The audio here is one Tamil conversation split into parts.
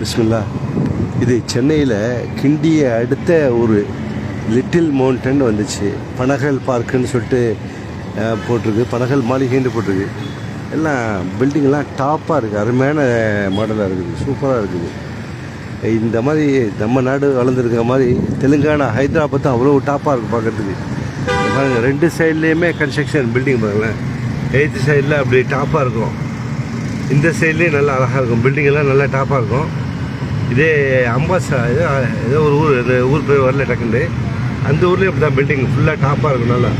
பிஸ்மில்லா. இது சென்னையில் கிண்டியை அடுத்த ஒரு லிட்டில் மவுண்டன் வந்துச்சு. பனகல் பார்க்குன்னு சொல்லிட்டு போட்டிருக்கு, பனகல் மாளிகைன்னு போட்டிருக்கு. எல்லாம் பில்டிங்லாம் டாப்பாக இருக்குது, அருமையான மாடலாக இருக்குது, சூப்பராக இருக்குது. இந்த மாதிரி நம்ம நாடு வளர்ந்துருக்கிற மாதிரி தெலுங்கானா ஹைதராபாத் தான் அவ்வளோ டாப்பாக இருக்குது பார்க்குறதுக்கு. பாருங்கள், ரெண்டு சைட்லேயுமே கன்ஸ்ட்ரக்ஷன் பில்டிங் பாருங்களேன். 8th சைடில் அப்படி டாப்பாக இருக்கும், இந்த சைட்லேயும் நல்லா அழகாக இருக்கும், பில்டிங்கெல்லாம் நல்லா டாப்பாக இருக்கும். இதே அம்பாசா ஏதோ ஒரு ஊர், அந்த ஊர் போய் வரல டக்குண்டு, அந்த ஊர்லேயும் அப்படி தான் பில்டிங் ஃபுல்லாக டாப்பாக இருக்கும். நல்லா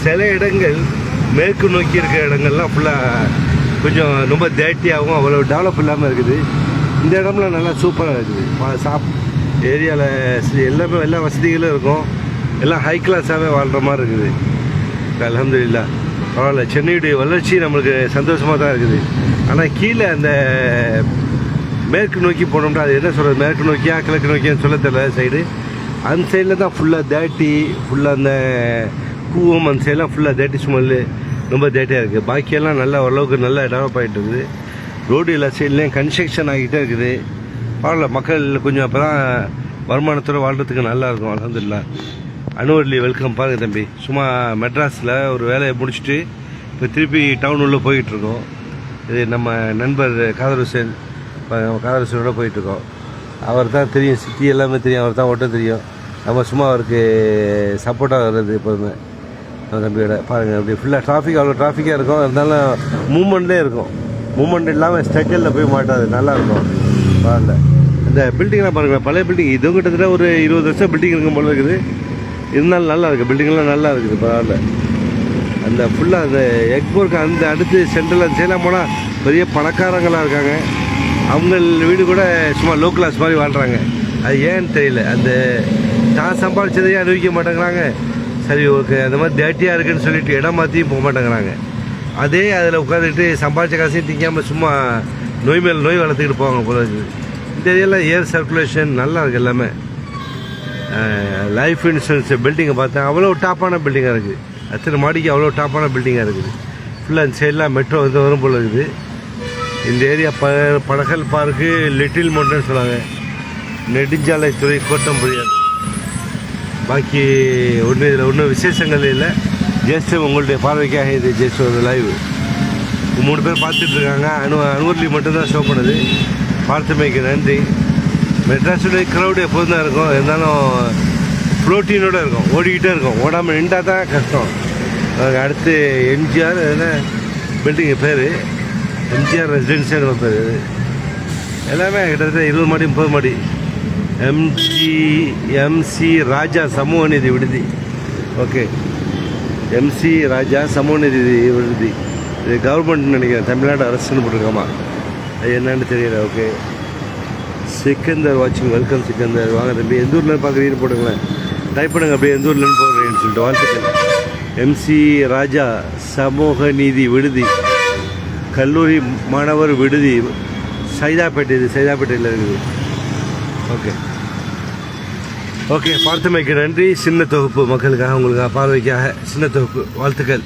சில இடங்கள் மேற்கு நோக்கி இருக்கிற இடங்கள்லாம் ஃபுல்லாக கொஞ்சம் ரொம்ப தேட்டியாகவும் அவ்வளோ டெவலப் இல்லாமல் இருக்குது. இந்த இடம்லாம் நல்லா சூப்பராக இருக்குது. ஏரியாவில் எல்லாமே எல்லா வசதிகளும் இருக்கும், எல்லாம் ஹை கிளாஸாகவே வாழ்கிற மாதிரி இருக்குது. அல்ஹம்துலில்லாஹ், பரவாயில்ல. சென்னையுடைய வளர்ச்சி நம்மளுக்கு சந்தோஷமாக தான் இருக்குது. ஆனால் கீழே அந்த மேற்கு நோக்கி போனோம்னா அது என்ன சொல்கிறது, மேற்கு நோக்கியா கிழக்கு நோக்கியான்னு சொல்ல தெரியல சைடு. அந்த சைடில் தான் ஃபுல்லாக தேட்டி, ஃபுல்லாக அந்த கூவம், அந்த சைடெலாம் ஃபுல்லாக தேட்டி ஸ்மெல்லு ரொம்ப தேட்டியாக இருக்குது. பாக்கியெல்லாம் நல்லா ஓரளவுக்கு நல்லா டெவலப் ஆகிட்டு இருக்குது. ரோடு எல்லா சைட்லேயும் கன்ஸ்ட்ரக்ஷன் ஆகிட்டே இருக்குது. பரவாயில்ல, மக்கள் கொஞ்சம் அப்போ தான் வருமானத்தோடு வாழ்கிறதுக்கு நல்லாயிருக்கும். அல்ஹம்துலில்லாஹ். அனுவர்லி வெல்கம். பாருங்கள் தம்பி, சும்மா மெட்ராஸில் ஒரு வேலையை முடிச்சுட்டு இப்போ திருப்பி டவுன் உள்ளே போயிட்டுருக்கோம். இது நம்ம நண்பர் காதர் ஹுசேன், காதர் ஹுசேனோட போயிட்டுருக்கோம். அவர் தான் தெரியும், சிட்டி எல்லாமே தெரியும், அவர் தான் ஓட்ட தெரியும். நம்ம சும்மா அவருக்கு சப்போர்ட்டாக வர்றது எப்போதுமே தம்பியோட. பாருங்கள், அப்படி ஃபுல்லாக டிராஃபிக், அவ்வளோ டிராஃபிக்காக இருக்கும், இருந்தாலும் மூமெண்ட்லேயே இருக்கும். மூமெண்ட் இல்லாமல் ஸ்ட்ரகிளில் போய் மாட்டாது, நல்லாயிருக்கும். பரவாயில்ல. இந்த பில்டிங்லாம் பாருங்கள், பழைய பில்டிங், இதுவும் கிட்டத்தட்ட ஒரு 20 வருஷம் பில்டிங் இருக்கும் போல இருக்குது. இருந்தாலும் நல்லா இருக்குது, பில்டிங்லாம் நல்லா இருக்குது. பரவாயில்ல. அந்த ஃபுல்லாக அந்த எக்போர்க்கு அந்த அடுத்து சென்ட்ரல் அந்த சைடெலாம் போனால் பெரிய பணக்காரங்களாக இருக்காங்க. அவங்க வீடு கூட சும்மா லோ கிளாஸ் மாதிரி வாழ்கிறாங்க. அது ஏன்னு தெரியல, அந்த தான் சம்பாதிச்சதையே அனுபவிக்க மாட்டேங்கிறாங்க. சரி, ஓகே, அந்த மாதிரி டேட்டியாக இருக்குன்னு சொல்லிட்டு இடம் மாற்றியும் போக மாட்டேங்கிறாங்க. அதே அதில் உட்காந்துட்டு சம்பாதிச்ச காசையும் திங்காமல் சும்மா நோய் மேல் நோய் வளர்த்துக்கிட்டு போவாங்க போல இருக்குது. இந்த ஏரியாவில் ஏர் சர்க்குலேஷன் நல்லா இருக்குது எல்லாமே. லைஃப் இன்சூரன்ஸ் பில்டிங்கை பார்த்தேன், அவ்வளோ டாப்பான பில்டிங்காக இருக்குது. அத்தனை மாடிக்கு அவ்வளோ டாப்பான பில்டிங்காக இருக்குது. ஃபுல்லாக அந்த சைடெலாம் மெட்ரோ வந்து வரும் போல் இருக்குது. இந்த area Panagal park little mountain சொல்லுவாங்க. நெடுஞ்சாலைத்துறை கோட்டம் புரியாது. பாக்கி ஒன்றும் இதில் ஒன்றும் விசேஷங்கள் இல்லை. ஜஸ்ட் உங்களுடைய பார்வைக்காக இது ஜஸ்ட் ஒரு லைவ். 3 பேர் பார்த்துட்ருக்காங்க. அனுவர்லி மட்டும்தான் ஷோ பண்ணுது. பார்த்தமைக்கு நன்றி. மெட்ராஸுடைய க்ரௌடு எப்போதும் தான் இருக்கும், இருந்தாலும் ப்ரோட்டீனோடு இருக்கும், ஓடிக்கிட்டே இருக்கும். ஓடாமல் நின்றால் தான் கஷ்டம். அடுத்து எம்ஜிஆர் என்ன பில்டிங்கு பேர், எம்ஜிஆர் ரெசிடென்சியல் பேர். எல்லாமே கிட்டத்தட்ட 20 மாடி 30 மாடி. எம்சி ராஜா சமூக நீதி விடுதி. ஓகே, எம்சி ராஜா சமூக நீதி விடுதி. இது கவர்மெண்ட்னு நினைக்கிறேன், தமிழ்நாடு அரசுன்னு போட்டிருக்காமா, அது என்னன்னு தெரியல. ஓகே, சிக்கந்தர் வாட்சிங், வெல்கம் சிக்கந்தர். வாங்க தம்பி, எந்த ஊர்லேருந்து பார்க்குறீங்கன்னு போட்டுங்களேன், டைப் பண்ணுங்க அப்படியே, எந்த ஊர்லேருந்து போடுறீங்கன்னு சொல்லிட்டு. வாழ்த்துக்கள். எம்சி ராஜா சமூக நீதி விடுதி, கல்லூரி மாணவர் விடுதி, சைதாப்பேட்டை. இது சைதாப்பேட்டையில் இருக்குது. ஓகே ஓகே, பார்த்தமைக்கு நன்றி. சின்ன தொகுப்பு மக்களுக்காக, உங்களுக்காக, பார்வைக்காக சின்ன தொகுப்பு. வாழ்த்துக்கள்.